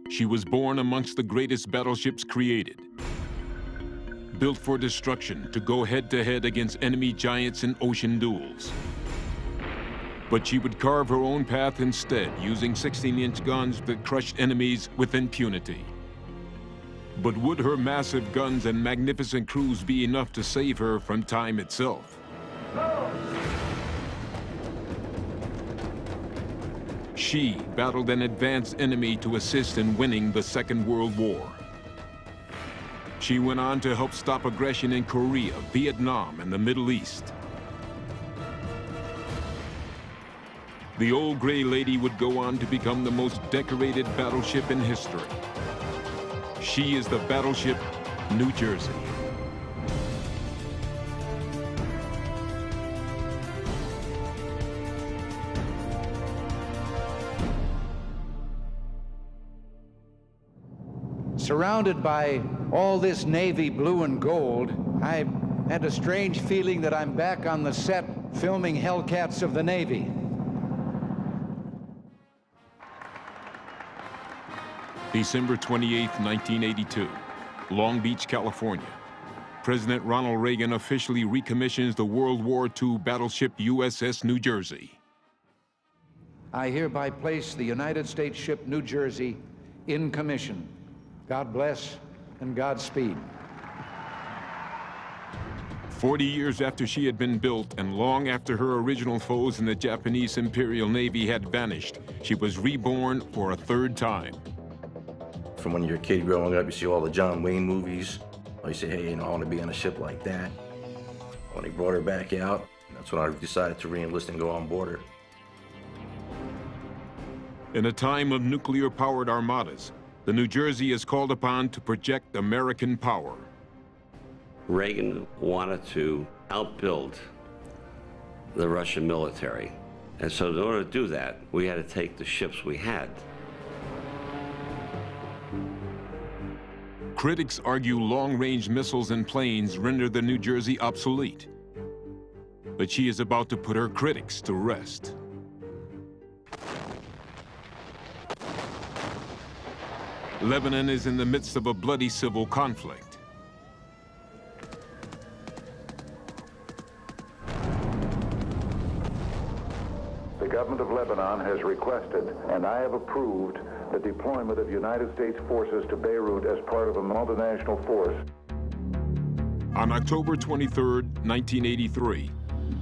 She was born amongst the greatest battleships created, built for destruction to go head-to-head against enemy giants in ocean duels. But she would carve her own path instead, using 16-inch guns that crushed enemies with impunity. But would her massive guns and magnificent crews be enough to save her from time itself? She battled an advanced enemy to assist in winning the Second World War. She went on to help stop aggression in Korea, Vietnam, and the Middle East. The Old Gray Lady would go on to become the most decorated battleship in history. She is the battleship New Jersey. Surrounded by all this navy blue and gold, I had a strange feeling that I'm back on the set filming Hellcats of the Navy. December 28, 1982, Long Beach, California. President Ronald Reagan officially recommissions the World War II battleship USS New Jersey. I hereby place the United States ship New Jersey in commission. God bless and Godspeed. 40 years after she had been built and long after her original foes in the Japanese Imperial Navy had vanished, she was reborn for a third time. From when you're a kid growing up, you see all the John Wayne movies. You say, hey, I want to be on a ship like that. When they brought her back out, that's when I decided to re-enlist and go on board her. In a time of nuclear-powered armadas, the New Jersey is called upon to project American power. Reagan wanted to outbuild the Russian military. And so in order to do that, we had to take the ships we had. Critics argue long-range missiles and planes render the New Jersey obsolete. But she is about to put her critics to rest. Lebanon is in the midst of a bloody civil conflict. The government of Lebanon has requested, and I have approved, the deployment of United States forces to Beirut as part of a multinational force. On October 23, 1983,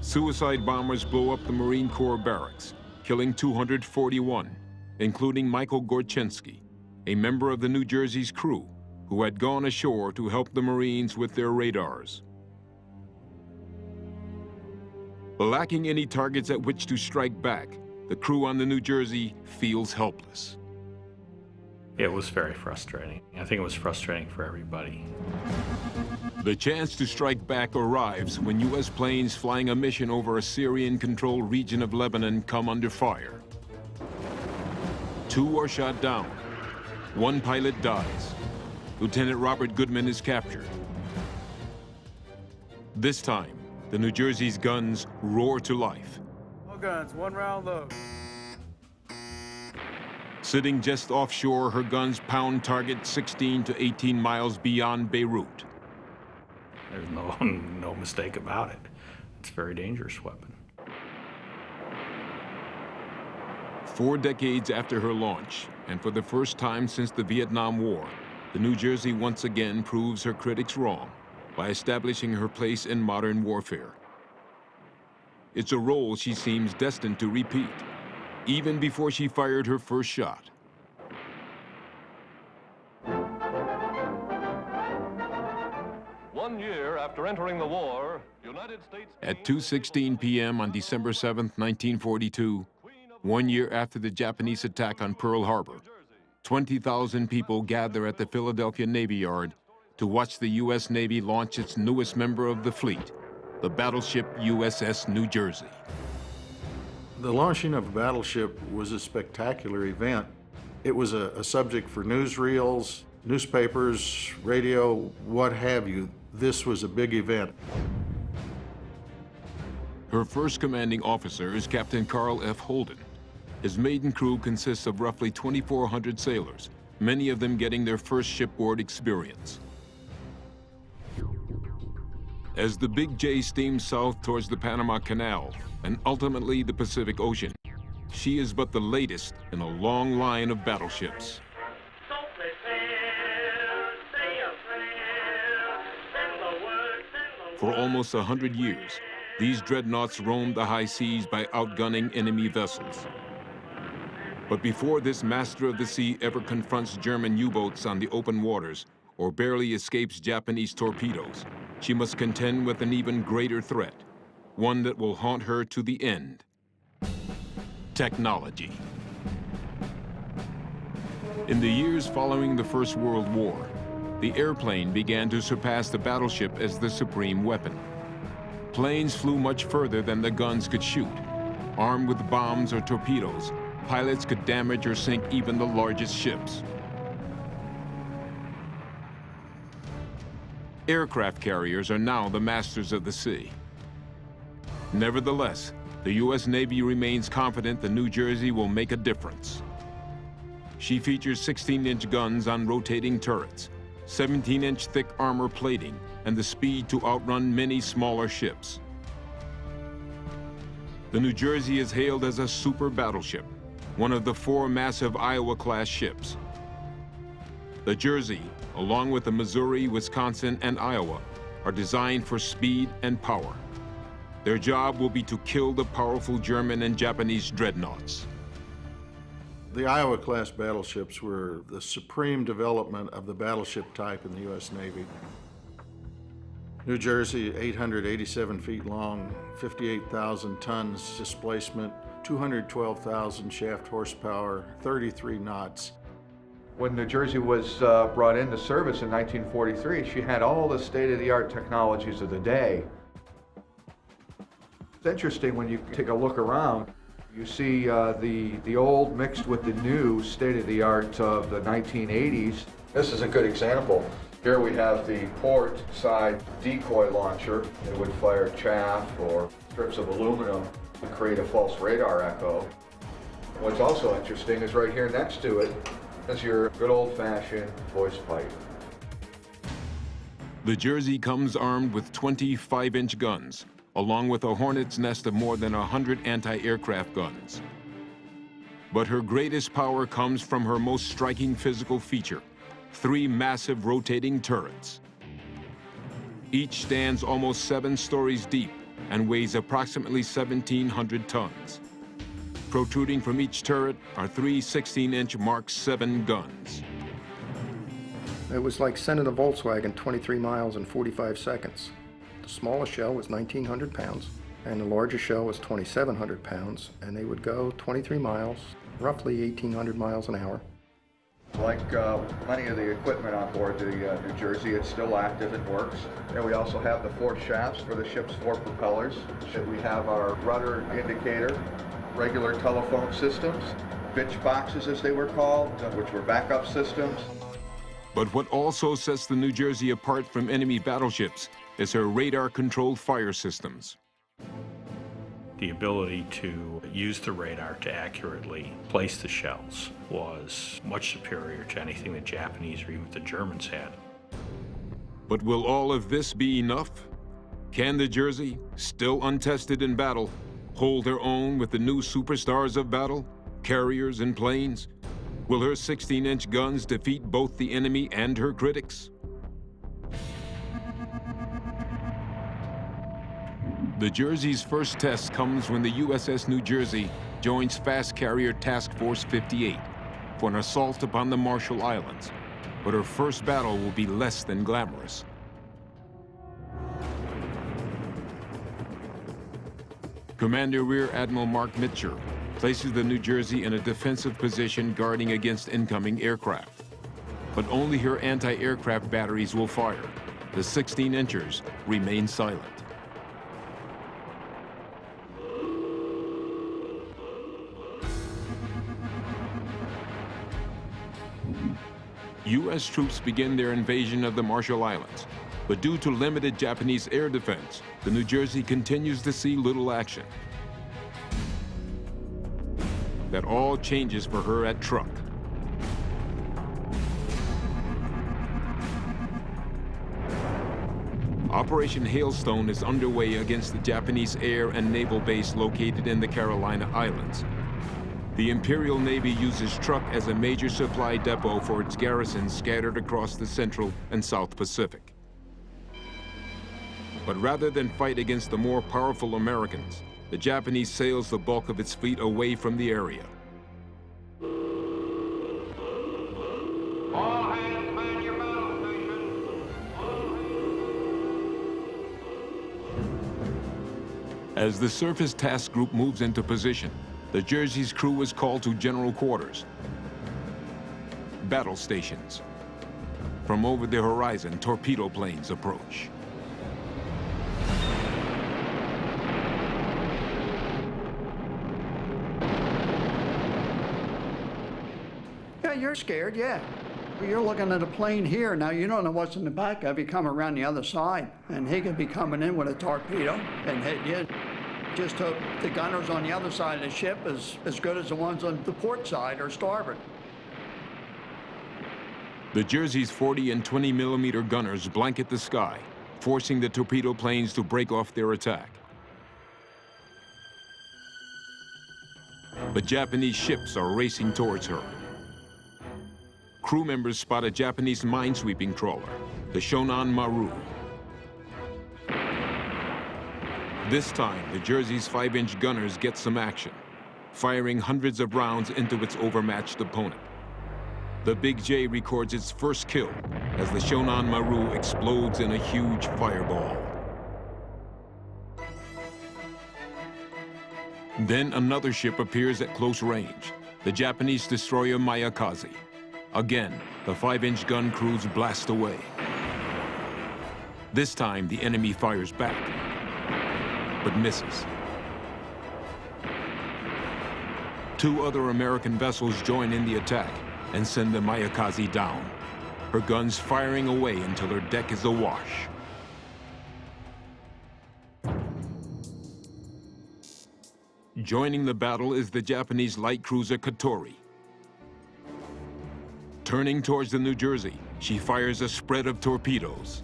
suicide bombers blow up the Marine Corps barracks, killing 241, including Michael Gorczynski, a member of the New Jersey's crew who had gone ashore to help the Marines with their radars. Lacking any targets at which to strike back, the crew on the New Jersey feels helpless. It was very frustrating. I think it was frustrating for everybody. The chance to strike back arrives when U.S. planes flying a mission over a Syrian-controlled region of Lebanon come under fire. 2 are shot down. 1 pilot dies. Lieutenant Robert Goodman is captured. This time, the New Jersey's guns roar to life. All guns, 1 round load. Sitting just offshore, her guns pound targets 16 to 18 miles beyond Beirut. There's no mistake about it. It's a very dangerous weapon. 4 decades after her launch, and for the first time since the Vietnam War, the New Jersey once again proves her critics wrong by establishing her place in modern warfare. It's a role she seems destined to repeat, even before she fired her first shot. One year after entering the war, United States... At 2:16 p.m. on December 7, 1942, 1 year after the Japanese attack on Pearl Harbor, 20,000 people gather at the Philadelphia Navy Yard to watch the U.S. Navy launch its newest member of the fleet, the battleship USS New Jersey. The launching of a battleship was a spectacular event. It was a subject for newsreels, newspapers, radio, what have you. This was a big event. Her first commanding officer is Captain Carl F. Holden. His maiden crew consists of roughly 2,400 sailors, many of them getting their first shipboard experience. As the Big J steams south towards the Panama Canal and ultimately the Pacific Ocean, she is but the latest in a long line of battleships. For almost 100 years, these dreadnoughts roamed the high seas by outgunning enemy vessels. But before this master of the sea ever confronts German U-boats on the open waters or barely escapes Japanese torpedoes, she must contend with an even greater threat, one that will haunt her to the end: technology. In the years following the First World War, the airplane began to surpass the battleship as the supreme weapon. Planes flew much further than the guns could shoot. Armed with bombs or torpedoes, pilots could damage or sink even the largest ships. Aircraft carriers are now the masters of the sea. Nevertheless, the U.S. Navy remains confident the New Jersey will make a difference. She features 16-inch guns on rotating turrets, 17-inch thick armor plating, and the speed to outrun many smaller ships. The New Jersey is hailed as a super battleship, one of the 4 massive Iowa-class ships. The Jersey, along with the Missouri, Wisconsin, and Iowa, are designed for speed and power. Their job will be to kill the powerful German and Japanese dreadnoughts. The Iowa-class battleships were the supreme development of the battleship type in the U.S. Navy. New Jersey, 887 feet long, 58,000 tons displacement, 212,000 shaft horsepower, 33 knots. When New Jersey was brought into service in 1943, she had all the state-of-the-art technologies of the day. It's interesting when you take a look around, you see the old mixed with the new state-of-the-art of the 1980s. This is a good example. Here we have the port side decoy launcher. It would fire chaff or strips of aluminum to create a false radar echo. What's also interesting is right here next to it is your good old-fashioned voice pipe. The Jersey comes armed with 25-inch guns, along with a hornet's nest of more than 100 anti-aircraft guns. But her greatest power comes from her most striking physical feature: 3 massive rotating turrets. Each stands almost 7 stories deep and weighs approximately 1,700 tons. Protruding from each turret are 3 16-inch Mark 7 guns. It was like sending a Volkswagen 23 miles in 45 seconds. The smallest shell was 1,900 pounds, and the largest shell was 2,700 pounds, and they would go 23 miles, roughly 1,800 miles an hour. Like many of the equipment on board the New Jersey, it's still active and works. And we also have the 4 shafts for the ship's 4 propellers. We have our rudder indicator, regular telephone systems, bitch boxes as they were called, which were backup systems. But what also sets the New Jersey apart from enemy battleships is her radar-controlled fire systems. The ability to use the radar to accurately place the shells was much superior to anything the Japanese or even the Germans had. But will all of this be enough? Can the Jersey, still untested in battle, hold her own with the new superstars of battle, carriers and planes? Will her 16-inch guns defeat both the enemy and her critics? The Jersey's first test comes when the USS New Jersey joins Fast Carrier Task Force 58 for an assault upon the Marshall Islands. But her first battle will be less than glamorous. Commander Rear Admiral Mark Mitcher places the New Jersey in a defensive position guarding against incoming aircraft. But only her anti-aircraft batteries will fire. The 16-inchers remain silent. U.S. troops begin their invasion of the Marshall Islands, but due to limited Japanese air defense, the New Jersey continues to see little action. That all changes for her at Truk. Operation Hailstone is underway against the Japanese air and naval base located in the Carolina Islands. The Imperial Navy uses Truk as a major supply depot for its garrisons scattered across the Central and South Pacific. But rather than fight against the more powerful Americans, the Japanese sails the bulk of its fleet away from the area. All hands man your battle stations. As the Surface Task Group moves into position, the Jersey's crew is called to general quarters. Battle stations. From over the horizon, torpedo planes approach. Yeah, you're scared, yeah. You're looking at a plane here. Now, you don't know what's in the back of you. Come around the other side, and he could be coming in with a torpedo and hit you. Just hope the gunners on the other side of the ship is as good as the ones on the port side or starboard. The Jersey's 40 and 20 millimeter gunners blanket the sky, forcing the torpedo planes to break off their attack. But Japanese ships are racing towards her. Crew members spot a Japanese minesweeping trawler, the Shonan Maru. This time, the Jersey's 5-inch gunners get some action, firing hundreds of rounds into its overmatched opponent. The Big J records its first kill as the Shonan Maru explodes in a huge fireball. Then another ship appears at close range, the Japanese destroyer Mayakaze. Again, the 5-inch gun crews blast away. This time, the enemy fires back, but misses. Two other American vessels join in the attack and send the Mayakaze down, her guns firing away until her deck is awash. Joining the battle is the Japanese light cruiser Katori. Turning towards the New Jersey, she fires a spread of torpedoes.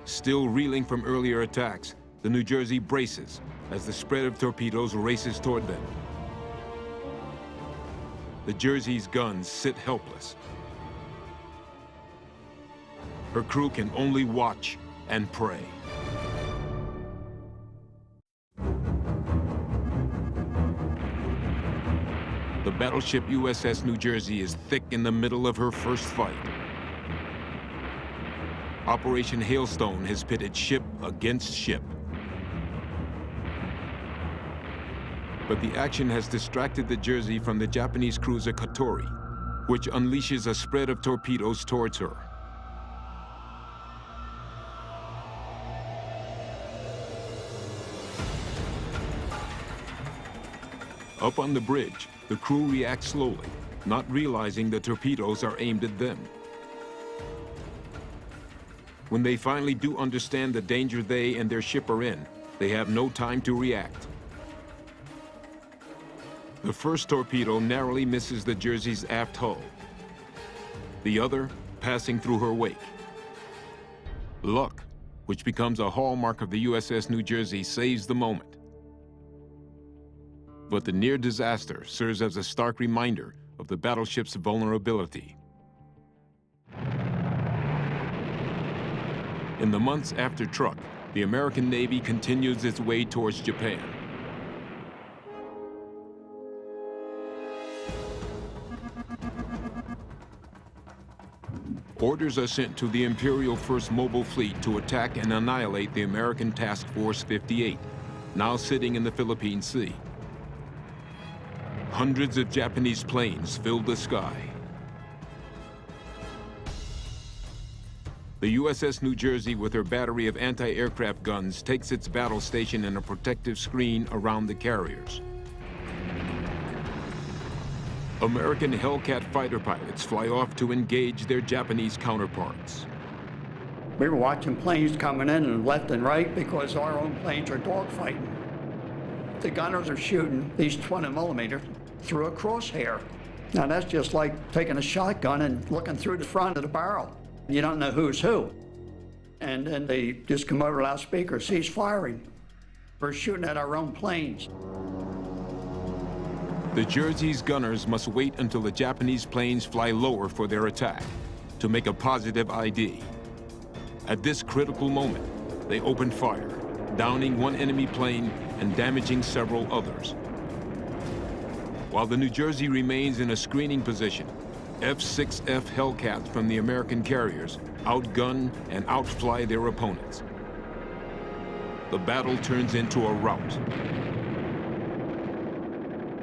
Still reeling from earlier attacks, the New Jersey braces as the spread of torpedoes races toward them. The Jersey's guns sit helpless. Her crew can only watch and pray. The battleship USS New Jersey is thick in the middle of her first fight. Operation Hailstone has pitted ship against ship. But the action has distracted the Jersey from the Japanese cruiser Katori, which unleashes a spread of torpedoes towards her. Up on the bridge, the crew reacts slowly, not realizing the torpedoes are aimed at them. When they finally do understand the danger they and their ship are in, they have no time to react. The first torpedo narrowly misses the Jersey's aft hull, the other passing through her wake. Luck, which becomes a hallmark of the USS New Jersey, saves the moment. But the near disaster serves as a stark reminder of the battleship's vulnerability. In the months after Truk, the American Navy continues its way towards Japan. Orders are sent to the Imperial First Mobile Fleet to attack and annihilate the American Task Force 58, now sitting in the Philippine Sea. Hundreds of Japanese planes fill the sky. The USS New Jersey, with her battery of anti-aircraft guns, takes its battle station in a protective screen around the carriers. American Hellcat fighter pilots fly off to engage their Japanese counterparts. We were watching planes coming in left and right because our own planes are dogfighting. The gunners are shooting these 20 millimeters through a crosshair. Now that's just like taking a shotgun and looking through the front of the barrel. You don't know who's who. And then they just come over the loudspeaker, cease firing. We're shooting at our own planes. The Jersey's gunners must wait until the Japanese planes fly lower for their attack to make a positive ID. At this critical moment, they opened fire, downing one enemy plane and damaging several others. While the New Jersey remains in a screening position, F-6F Hellcats from the American carriers outgun and outfly their opponents. The battle turns into a rout.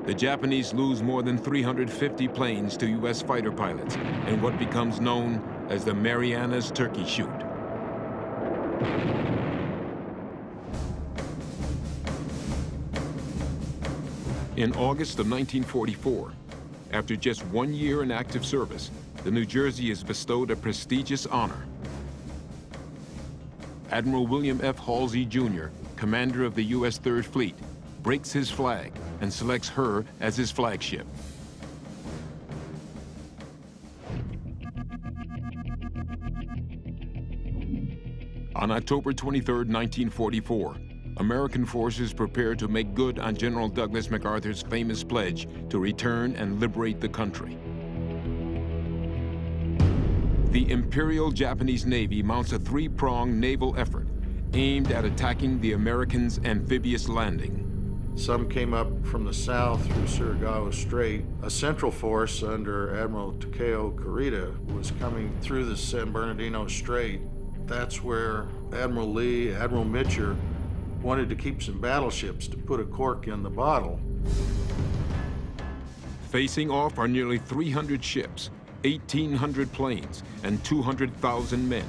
The Japanese lose more than 350 planes to U.S. fighter pilots in what becomes known as the Marianas Turkey Shoot. In August of 1944, after just 1 year in active service, the New Jersey is bestowed a prestigious honor. Admiral William F. Halsey, Jr., commander of the U.S. Third Fleet, breaks his flag and selects her as his flagship. On October 23, 1944, American forces prepare to make good on General Douglas MacArthur's famous pledge to return and liberate the country. The Imperial Japanese Navy mounts a three-pronged naval effort aimed at attacking the Americans' amphibious landing. Some came up from the south through Surigao Strait. A central force under Admiral Takeo Kurita was coming through the San Bernardino Strait. That's where Admiral Lee, Admiral Mitcher wanted to keep some battleships to put a cork in the bottle. Facing off are nearly 300 ships, 1,800 planes, and 200,000 men.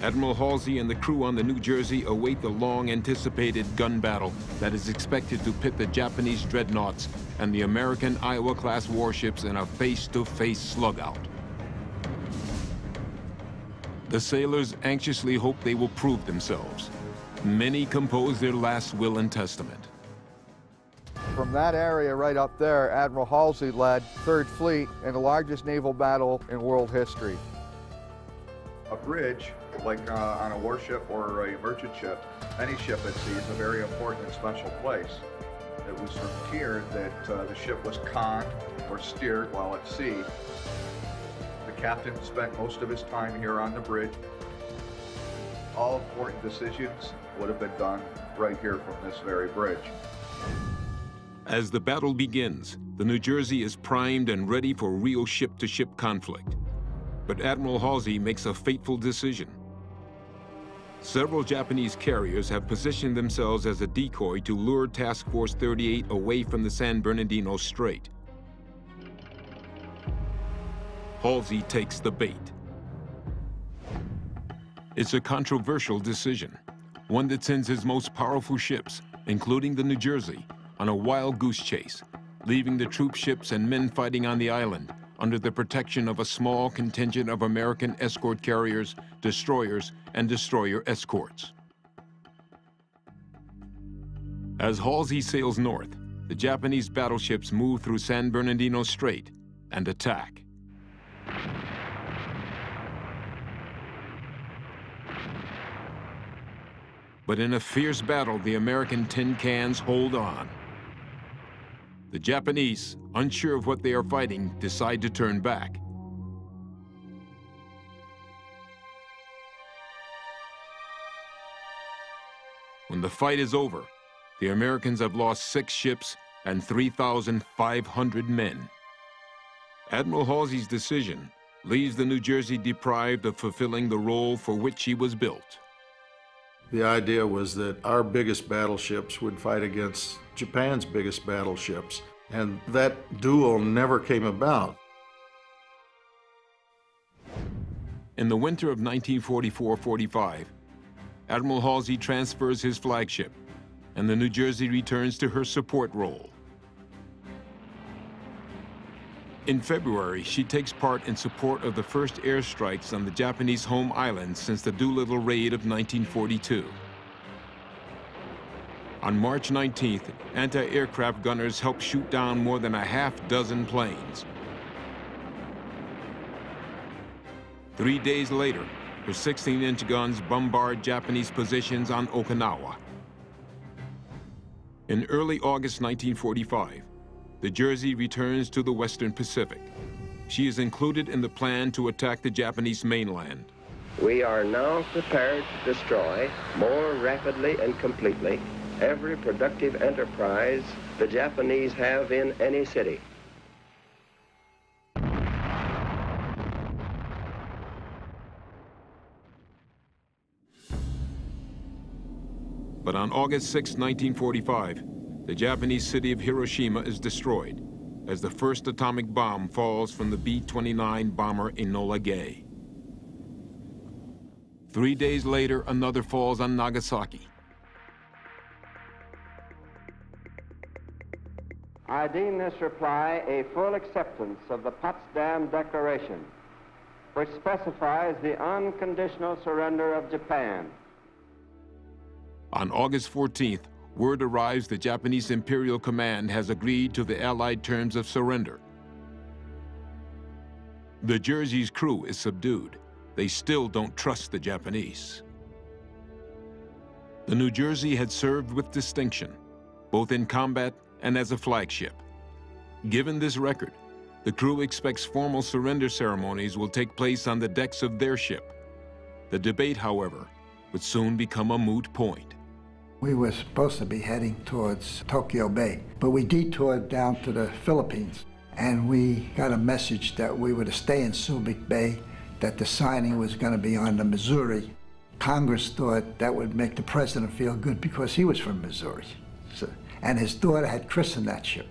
Admiral Halsey and the crew on the New Jersey await the long-anticipated gun battle that is expected to pit the Japanese dreadnoughts and the American Iowa-class warships in a face-to-face slug-out. The sailors anxiously hope they will prove themselves. Many compose their last will and testament. From that area right up there, Admiral Halsey led Third Fleet in the largest naval battle in world history. A bridge, like on a warship or a merchant ship, any ship at sea is a very important and special place. It was from here that the ship was conned or steered while at sea. The captain spent most of his time here on the bridge. All important decisions would have been done right here from this very bridge. As the battle begins, the New Jersey is primed and ready for real ship-to-ship conflict. But Admiral Halsey makes a fateful decision. Several Japanese carriers have positioned themselves as a decoy to lure Task Force 38 away from the San Bernardino Strait. Halsey takes the bait. It's a controversial decision, one that sends his most powerful ships, including the New Jersey, on a wild goose chase, leaving the troop ships and men fighting on the island under the protection of a small contingent of American escort carriers, destroyers, and destroyer escorts. As Halsey sails north, the Japanese battleships move through San Bernardino Strait and attack. But in a fierce battle, the American tin cans hold on. The Japanese, unsure of what they are fighting, decide to turn back. When the fight is over, the Americans have lost 6 ships and 3,500 men. Admiral Halsey's decision leaves the New Jersey deprived of fulfilling the role for which he was built. The idea was that our biggest battleships would fight against Japan's biggest battleships, and that duel never came about. In the winter of 1944-45, Admiral Halsey transfers his flagship, and the New Jersey returns to her support role. In February, she takes part in support of the first airstrikes on the Japanese home island since the Doolittle Raid of 1942. On March 19th, anti-aircraft gunners helped shoot down more than a half-dozen planes. 3 days later, her 16-inch guns bombard Japanese positions on Okinawa. In early August 1945, the Jersey returns to the Western Pacific. She is included in the plan to attack the Japanese mainland. We are now prepared to destroy more rapidly and completely every productive enterprise the Japanese have in any city. But on August 6, 1945, the Japanese city of Hiroshima is destroyed as the first atomic bomb falls from the B-29 bomber Enola Gay. 3 days later, another falls on Nagasaki. I deem this reply a full acceptance of the Potsdam Declaration, which specifies the unconditional surrender of Japan. On August 14th, word arrives the Japanese Imperial Command has agreed to the Allied terms of surrender. The Jersey's crew is subdued. They still don't trust the Japanese. The New Jersey had served with distinction, both in combat and as a flagship. Given this record, the crew expects formal surrender ceremonies will take place on the decks of their ship. The debate, however, would soon become a moot point. We were supposed to be heading towards Tokyo Bay, but we detoured down to the Philippines, and we got a message that we were to stay in Subic Bay, that the signing was going to be on the Missouri. Congress thought that would make the president feel good because he was from Missouri. And his daughter had christened that ship.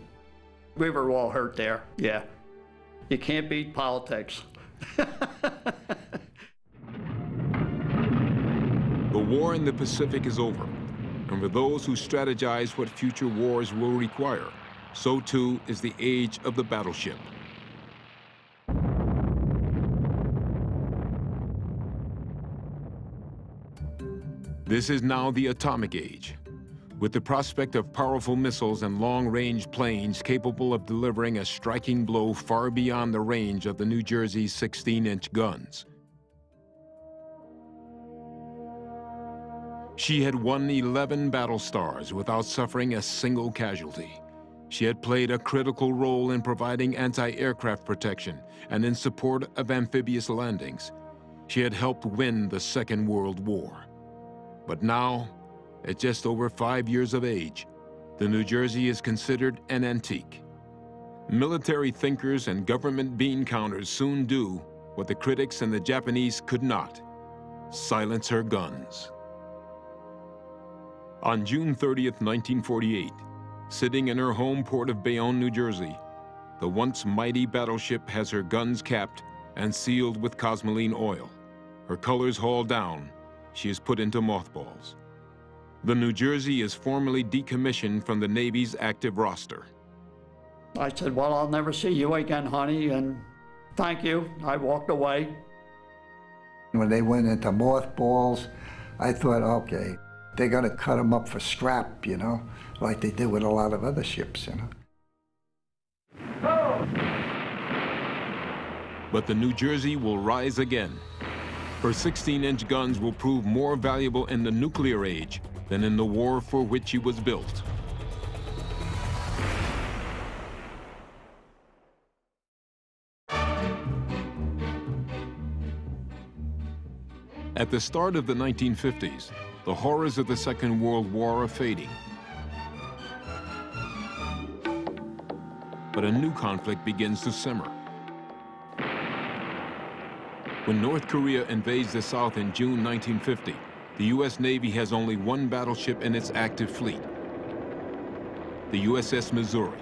We were all hurt there, yeah. You can't beat politics. The war in the Pacific is over. And for those who strategize what future wars will require, so too is the age of the battleship. This is now the atomic age, with the prospect of powerful missiles and long-range planes capable of delivering a striking blow far beyond the range of the New Jersey's 16-inch guns. She had won 11 battle stars without suffering a single casualty. She had played a critical role in providing anti-aircraft protection and in support of amphibious landings. She had helped win the Second World War. But now, at just over 5 years of age, the New Jersey is considered an antique. Military thinkers and government bean counters soon do what the critics and the Japanese could not: silence her guns. On June 30th, 1948, sitting in her home port of Bayonne, New Jersey, the once mighty battleship has her guns capped and sealed with cosmoline oil. Her colors hauled down, she is put into mothballs. The New Jersey is formally decommissioned from the Navy's active roster. I said, well, I'll never see you again, honey, and thank you. I walked away. When they went into mothballs, I thought, okay, they're going to cut them up for scrap, you know, like they did with a lot of other ships, you know. But the New Jersey will rise again. Her 16-inch guns will prove more valuable in the nuclear age than in the war for which she was built. At the start of the 1950s, the horrors of the Second World War are fading. But a new conflict begins to simmer. When North Korea invades the South in June 1950, the U.S. Navy has only one battleship in its active fleet, the USS Missouri.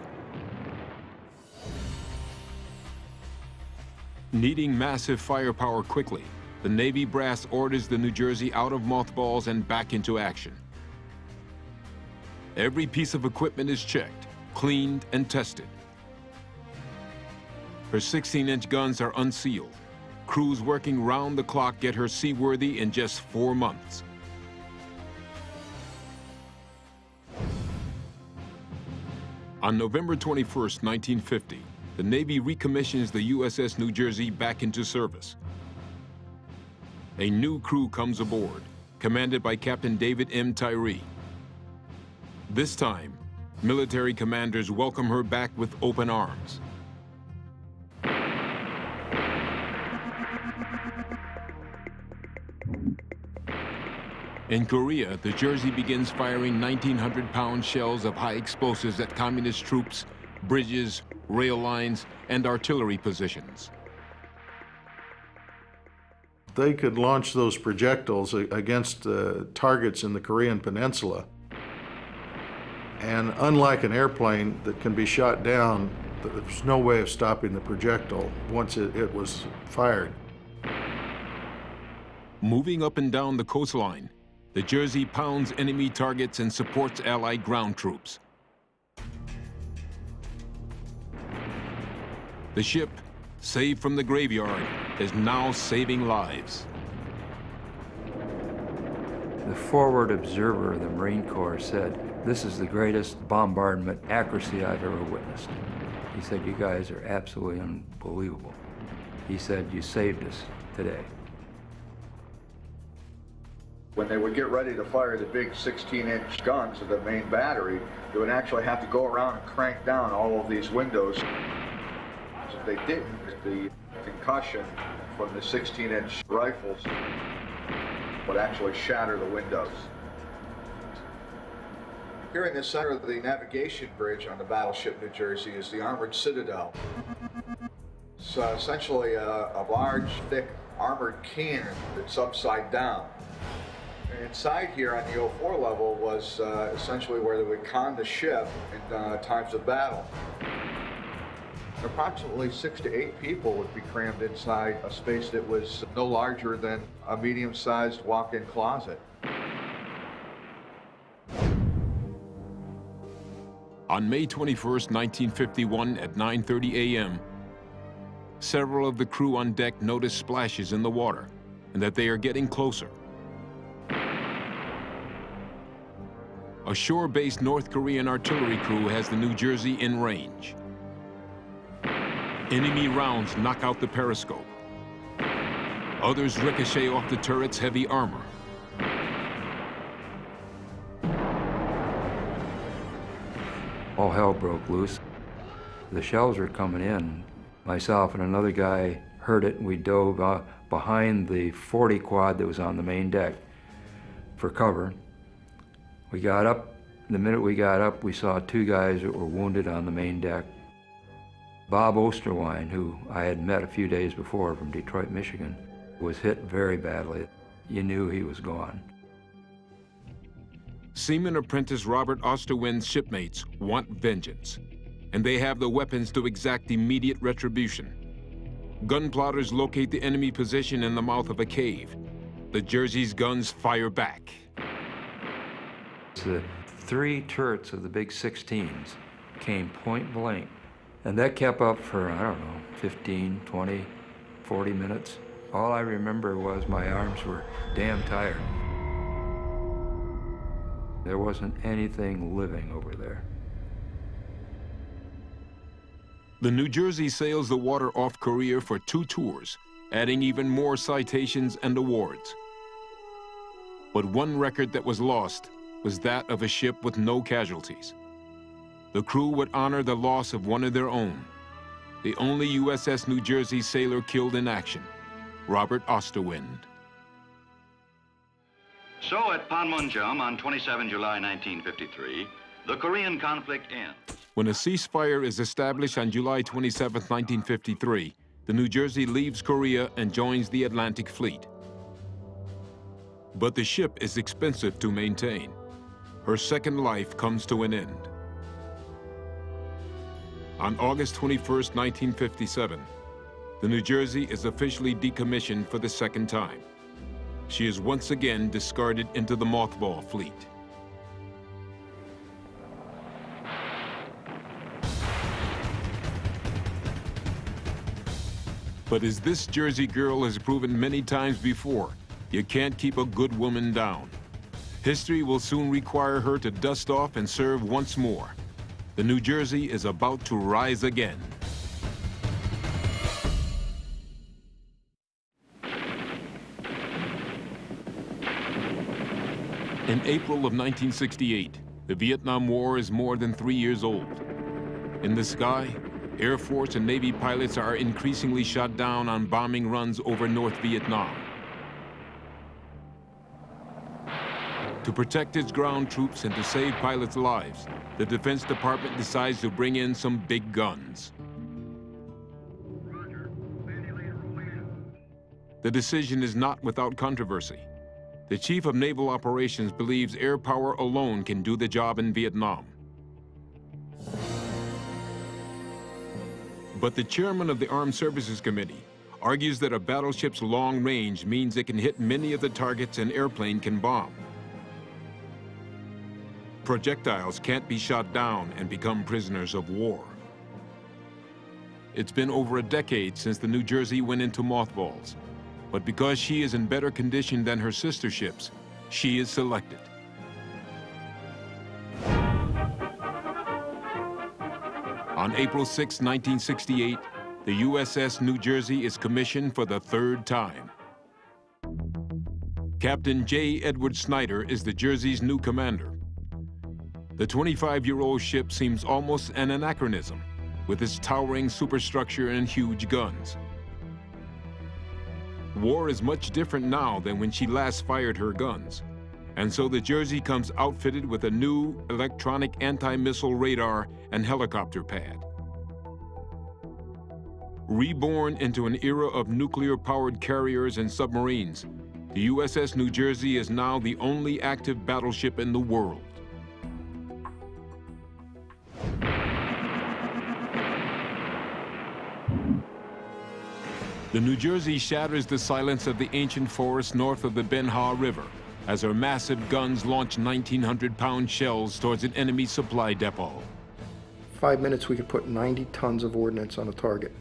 Needing massive firepower quickly, the Navy brass orders the New Jersey out of mothballs and back into action. Every piece of equipment is checked, cleaned, and tested. Her 16-inch guns are unsealed. Crews working round the clock get her seaworthy in just 4 months. On November 21st, 1950, the Navy recommissions the USS New Jersey back into service. a new crew comes aboard, commanded by Captain David M. Tyree. This time, military commanders welcome her back with open arms. In Korea, the Jersey begins firing 1,900-pound shells of high explosives at communist troops, bridges, rail lines, and artillery positions. They could launch those projectiles against targets in the Korean Peninsula. And unlike an airplane that can be shot down, there's no way of stopping the projectile once it was fired. Moving up and down the coastline, the Jersey pounds enemy targets and supports Allied ground troops. The ship, saved from the graveyard, is now saving lives. The forward observer of the Marine Corps said, "This is the greatest bombardment accuracy I've ever witnessed." He said, "You guys are absolutely unbelievable." He said, "You saved us today." When they would get ready to fire the big 16-inch guns of the main battery, they would actually have to go around and crank down all of these windows. If they didn't, the concussion from the 16-inch rifles would actually shatter the windows. Here in the center of the navigation bridge on the battleship New Jersey is the armored citadel. It's essentially a large, thick, armored cannon that's upside down. And inside here on the 04 level was essentially where they would con the ship in times of battle. Approximately 6 to 8 people would be crammed inside a space that was no larger than a medium-sized walk-in closet. On May 21st, 1951 at 9:30 a.m., several of the crew on deck notice splashes in the water and that they are getting closer. A shore-based North Korean artillery crew has the New Jersey in range. Enemy rounds knock out the periscope. Others ricochet off the turret's heavy armor. All hell broke loose. The shells were coming in. Myself and another guy heard it, and we dove behind the 40 quad that was on the main deck for cover. We got up. The minute we got up, we saw 2 guys that were wounded on the main deck. Bob Osterwine, who I had met a few days before from Detroit, Michigan, was hit very badly. You knew he was gone. Seaman apprentice Robert Osterwind's shipmates want vengeance, and they have the weapons to exact immediate retribution. Gun plotters locate the enemy position in the mouth of a cave. The Jersey's guns fire back. The 3 turrets of the big 16s came point blank. And that kept up for, I don't know, 15, 20, 40 minutes. All I remember was my arms were damn tired. There wasn't anything living over there. The New Jersey sails the water off Korea for 2 tours, adding even more citations and awards. But one record that was lost was that of a ship with no casualties. The crew would honor the loss of one of their own, the only USS New Jersey sailor killed in action, Robert Osterwind. So at Panmunjom on 27 July 1953, the Korean conflict ends. When a ceasefire is established on July 27, 1953, the New Jersey leaves Korea and joins the Atlantic Fleet. But the ship is expensive to maintain. Her second life comes to an end. On August 21, 1957, the New Jersey is officially decommissioned for the second time. She is once again discarded into the mothball fleet. But as this Jersey girl has proven many times before, you can't keep a good woman down. History will soon require her to dust off and serve once more. The New Jersey is about to rise again. In April of 1968, the Vietnam War is more than 3 years old. In the sky, Air Force and Navy pilots are increasingly shot down on bombing runs over North Vietnam. To protect its ground troops and to save pilots' lives, the Defense Department decides to bring in some big guns. The decision is not without controversy. The Chief of Naval Operations believes air power alone can do the job in Vietnam. But the chairman of the Armed Services Committee argues that a battleship's long range means it can hit many of the targets an airplane can bomb. Projectiles can't be shot down and become prisoners of war. It's been over a decade since the New Jersey went into mothballs. But because she is in better condition than her sister ships, she is selected. On April 6, 1968, the USS New Jersey is commissioned for the third time. Captain J. Edward Snyder is the Jersey's new commander. The 25-year-old ship seems almost an anachronism, with its towering superstructure and huge guns. War is much different now than when she last fired her guns, and so the Jersey comes outfitted with a new electronic anti-missile radar and helicopter pad. Reborn into an era of nuclear-powered carriers and submarines, the USS New Jersey is now the only active battleship in the world. The New Jersey shatters the silence of the ancient forest north of the Ben Ha River as her massive guns launch 1,900-pound shells towards an enemy supply depot. 5 minutes, we could put 90 tons of ordnance on a target.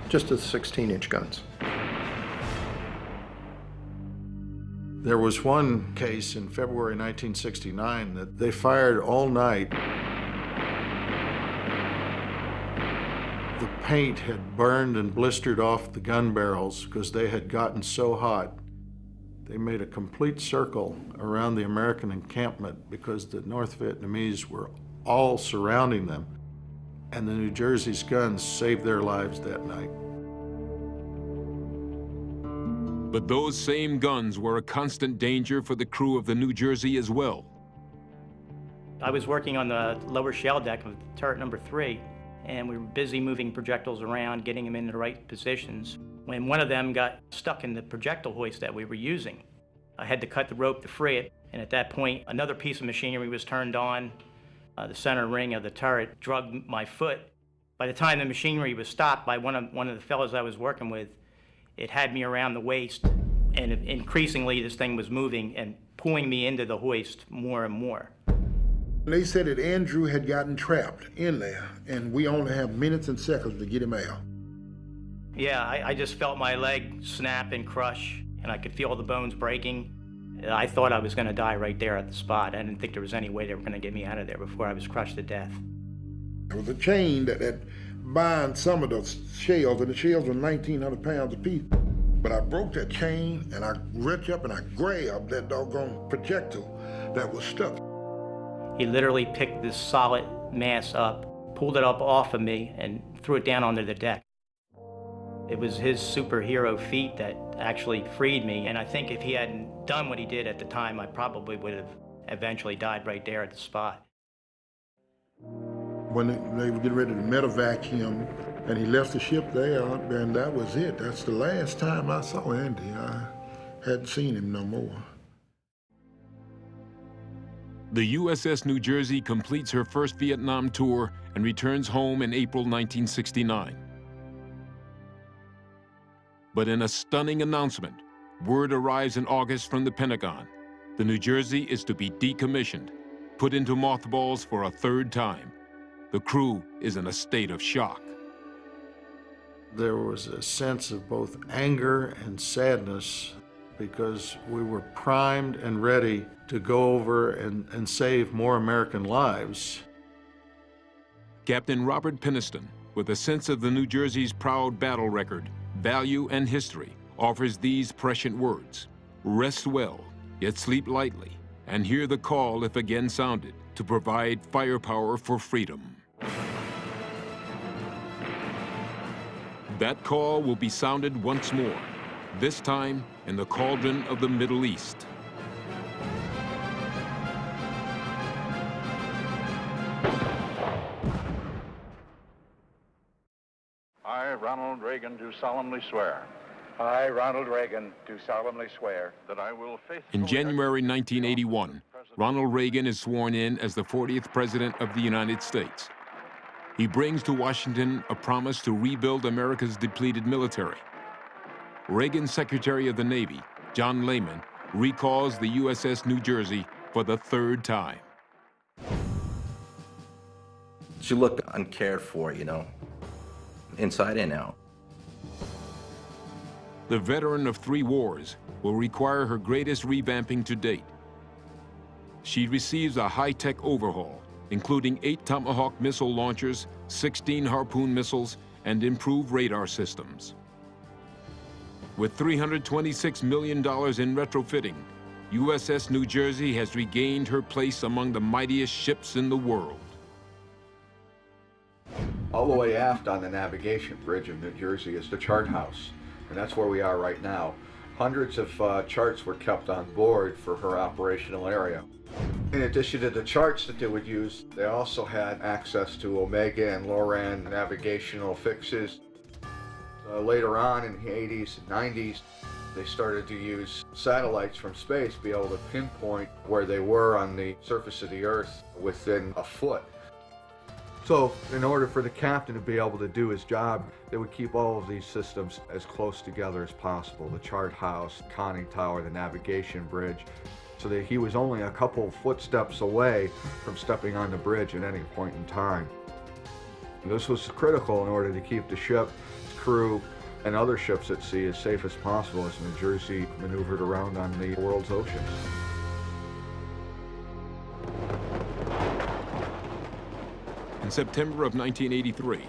Just the 16-inch guns. There was one case in February 1969 that they fired all night. The paint had burned and blistered off the gun barrels because they had gotten so hot. They made a complete circle around the American encampment because the North Vietnamese were all surrounding them, and the New Jersey's guns saved their lives that night. But those same guns were a constant danger for the crew of the New Jersey as well. I was working on the lower shell deck of turret number 3, and we were busy moving projectiles around, getting them in the right positions, when one of them got stuck in the projectile hoist that we were using. I had to cut the rope to free it, and at that point, another piece of machinery was turned on. The center ring of the turret drugged my foot. By the time the machinery was stopped by one of the fellows I was working with, it had me around the waist, and increasingly this thing was moving and pulling me into the hoist more and more. They said that Andrew had gotten trapped in there, and we only have minutes and seconds to get him out. Yeah, I just felt my leg snap and crush, and I could feel the bones breaking. I thought I was going to die right there at the spot. I didn't think there was any way they were going to get me out of there before I was crushed to death. There was a chain that binds some of those shells, and the shells were 1,900 pounds apiece. But I broke that chain, and I reached up and I grabbed that doggone projectile that was stuck. He literally picked this solid mass up, pulled it up off of me, and threw it down onto the deck. It was his superhero feat that actually freed me, and I think if he hadn't done what he did at the time, I probably would have eventually died right there at the spot. When they were getting ready to medevac him, and he left the ship there, and that was it. That's the last time I saw Andy. I hadn't seen him no more. The USS New Jersey completes her first Vietnam tour and returns home in April 1969. But in a stunning announcement, word arrives in August from the Pentagon. The New Jersey is to be decommissioned, put into mothballs for a third time. The crew is in a state of shock. There was a sense of both anger and sadness because we were primed and ready to go over and save more American lives. Captain Robert Peniston, with a sense of the New Jersey's proud battle record, value, and history, offers these prescient words: rest well, yet sleep lightly, and hear the call, if again sounded, to provide firepower for freedom. That call will be sounded once more, this time in the cauldron of the Middle East. I, Ronald Reagan, do solemnly swear. I, Ronald Reagan, do solemnly swear that I will faithfully... In January 1981, Ronald Reagan is sworn in as the 40th President of the United States. He brings to Washington a promise to rebuild America's depleted military. Reagan's Secretary of the Navy, John Lehman, recalls the USS New Jersey for the third time. She looked uncared for, you know, inside and out. The veteran of 3 wars will require her greatest revamping to date. She receives a high-tech overhaul, including 8 Tomahawk missile launchers, 16 Harpoon missiles, and improved radar systems. With $326 million in retrofitting, USS New Jersey has regained her place among the mightiest ships in the world. All the way aft on the navigation bridge of New Jersey is the chart house, and that's where we are right now. Hundreds of charts were kept on board for her operational area. In addition to the charts that they would use, they also had access to Omega and Loran navigational fixes. Later on in the 80s and 90s, they started to use satellites from space to be able to pinpoint where they were on the surface of the Earth within a foot. So in order for the captain to be able to do his job, they would keep all of these systems as close together as possible. The chart house, conning tower, the navigation bridge, so that he was only a couple footsteps away from stepping on the bridge at any point in time. This was critical in order to keep the ship, crew, and other ships at sea as safe as possible as New Jersey maneuvered around on the world's oceans. In September of 1983,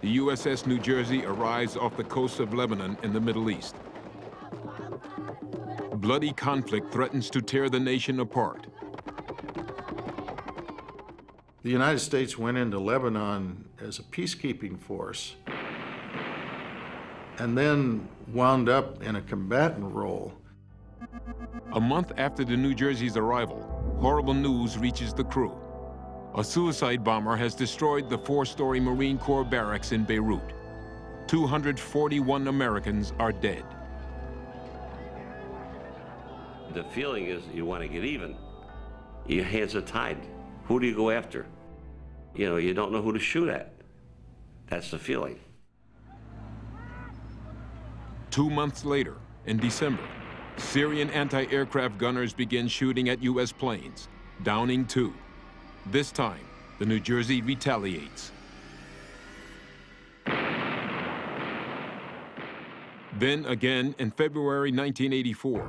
the USS New Jersey arrives off the coast of Lebanon in the Middle East. Bloody conflict threatens to tear the nation apart. The United States went into Lebanon as a peacekeeping force and then wound up in a combatant role. A month after the New Jersey's arrival, horrible news reaches the crew. A suicide bomber has destroyed the 4-story Marine Corps barracks in Beirut. 241 Americans are dead. The feeling is you want to get even. Your hands are tied. Who do you go after? You know, you don't know who to shoot at. That's the feeling. 2 months later, in December, Syrian anti-aircraft gunners begin shooting at U.S. planes, downing 2. This time, the New Jersey retaliates. Then again in February 1984,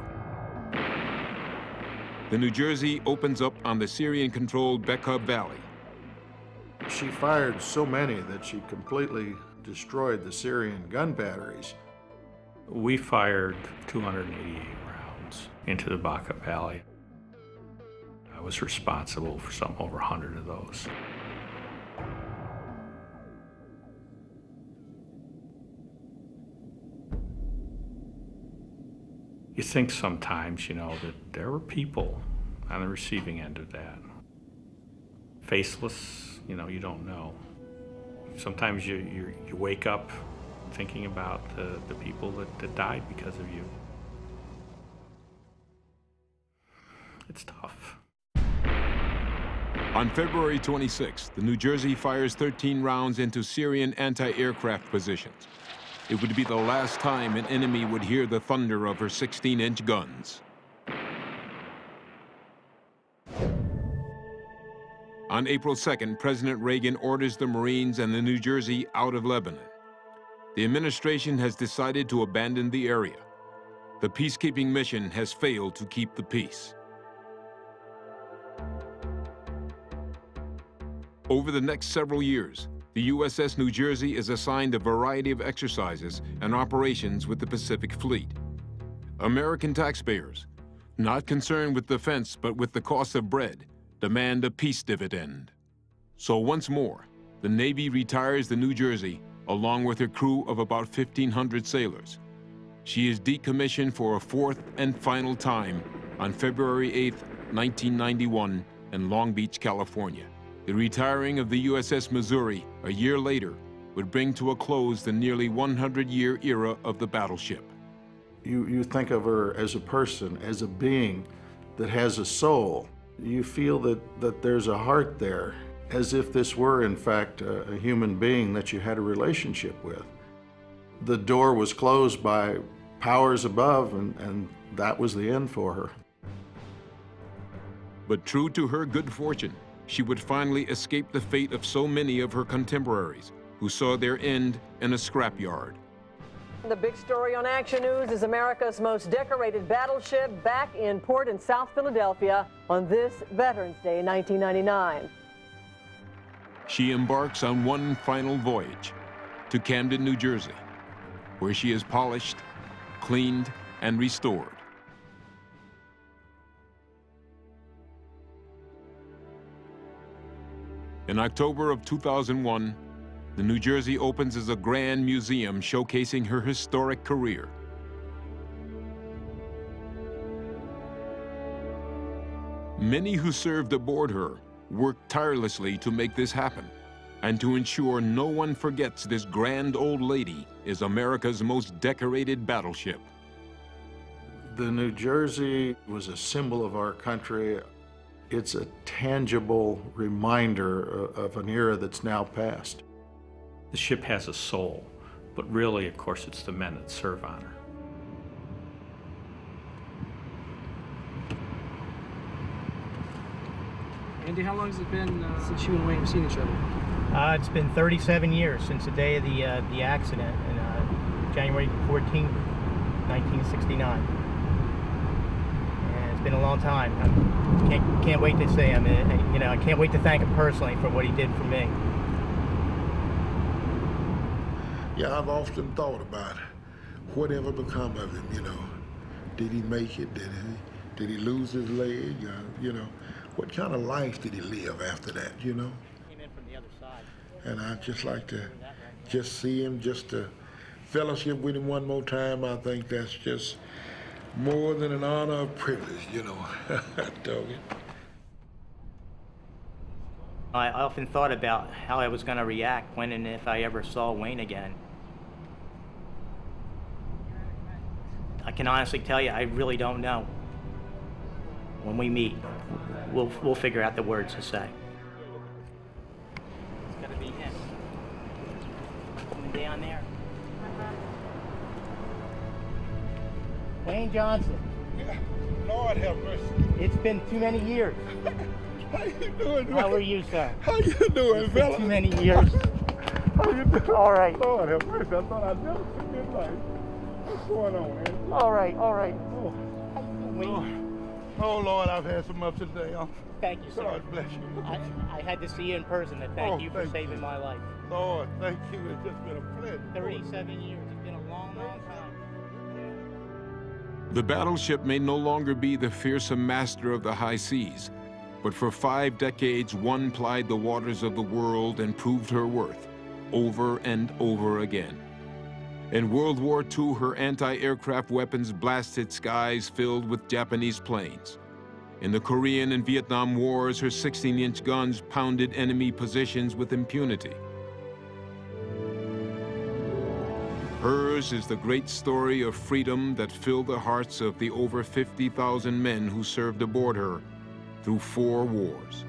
the New Jersey opens up on the Syrian-controlled Bekaa Valley. She fired so many that she completely destroyed the Syrian gun batteries. We fired 288 rounds into the Bekaa Valley. I was responsible for some over 100 of those. You think sometimes, you know, that there were people on the receiving end of that. Faceless, you know, you don't know. Sometimes you wake up thinking about the people that died because of you. It's tough. On February 26th, the New Jersey fires 13 rounds into Syrian anti-aircraft positions. It would be the last time an enemy would hear the thunder of her 16-inch guns. On April 2nd, President Reagan orders the Marines and the New Jersey out of Lebanon. The administration has decided to abandon the area. The peacekeeping mission has failed to keep the peace. Over the next several years, the USS New Jersey is assigned a variety of exercises and operations with the Pacific Fleet. American taxpayers, not concerned with defense but with the cost of bread, demand a peace dividend. So once more, the Navy retires the New Jersey along with her crew of about 1,500 sailors. She is decommissioned for a fourth and final time on February 8, 1991 in Long Beach, California. The retiring of the USS Missouri a year later would bring to a close the nearly 100-year era of the battleship. You think of her as a person, as a being that has a soul. You feel that there's a heart there, as if this were, in fact, a human being that you had a relationship with. The door was closed by powers above, and that was the end for her. But true to her good fortune, she would finally escape the fate of so many of her contemporaries who saw their end in a scrapyard. The big story on Action News is America's most decorated battleship back in port in South Philadelphia on this Veterans Day in 1999. She embarks on one final voyage to Camden, New Jersey, where she is polished, cleaned, and restored. In October of 2001, the New Jersey opens as a grand museum showcasing her historic career. Many who served aboard her worked tirelessly to make this happen and to ensure no one forgets this grand old lady is America's most decorated battleship. The New Jersey was a symbol of our country. It's a tangible reminder of an era that's now past. The ship has a soul, but really, of course, it's the men that serve on her. Andy, how long has it been since you and Wayne have seen each other? It's been 37 years since the day of the accident, in January 14, 1969. And it's been a long time. I can't wait to see him. I can't wait to thank him personally for what he did for me. Yeah, I've often thought about whatever become of him, Did he make it? Did he lose his leg? What kind of life did he live after that, Came in from the other side. And I'd just like to just see him, just to fellowship with him one more time. I think that's just more than an honor, a privilege, Dog it. I often thought about how I was going to react when and if I ever saw Wayne again. I can honestly tell you, I really don't know. When we meet, we'll figure out the words to say. It's got to be him. Coming down there. Wayne Johnson. Yeah. Lord have mercy. It's been too many years. How you doing, man? How are you, sir? How you doing, fella? Too many years. How you doing? All right. Lord have mercy. I thought I'd never see you in life. What's going on, man? All right. Oh. How you doing? Oh, Lord, I've had some ups and downs. Thank you, sir. God bless you. I had to see you in person to thank you for saving my life. Lord, thank you. It's just been a pleasure. 37 years. It's been a long, long time. The battleship may no longer be the fearsome master of the high seas, but for 5 decades, one plied the waters of the world and proved her worth over and over again. In World War II, her anti-aircraft weapons blasted skies filled with Japanese planes. In the Korean and Vietnam Wars, her 16-inch guns pounded enemy positions with impunity. Hers is the great story of freedom that filled the hearts of the over 50,000 men who served aboard her through 4 wars.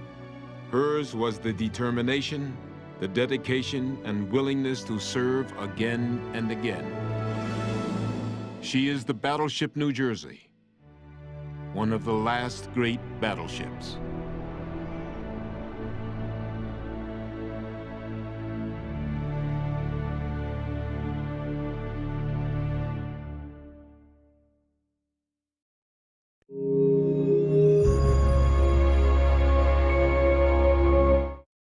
Hers was the determination, the dedication, and willingness to serve again and again. She is the battleship New Jersey, one of the last great battleships.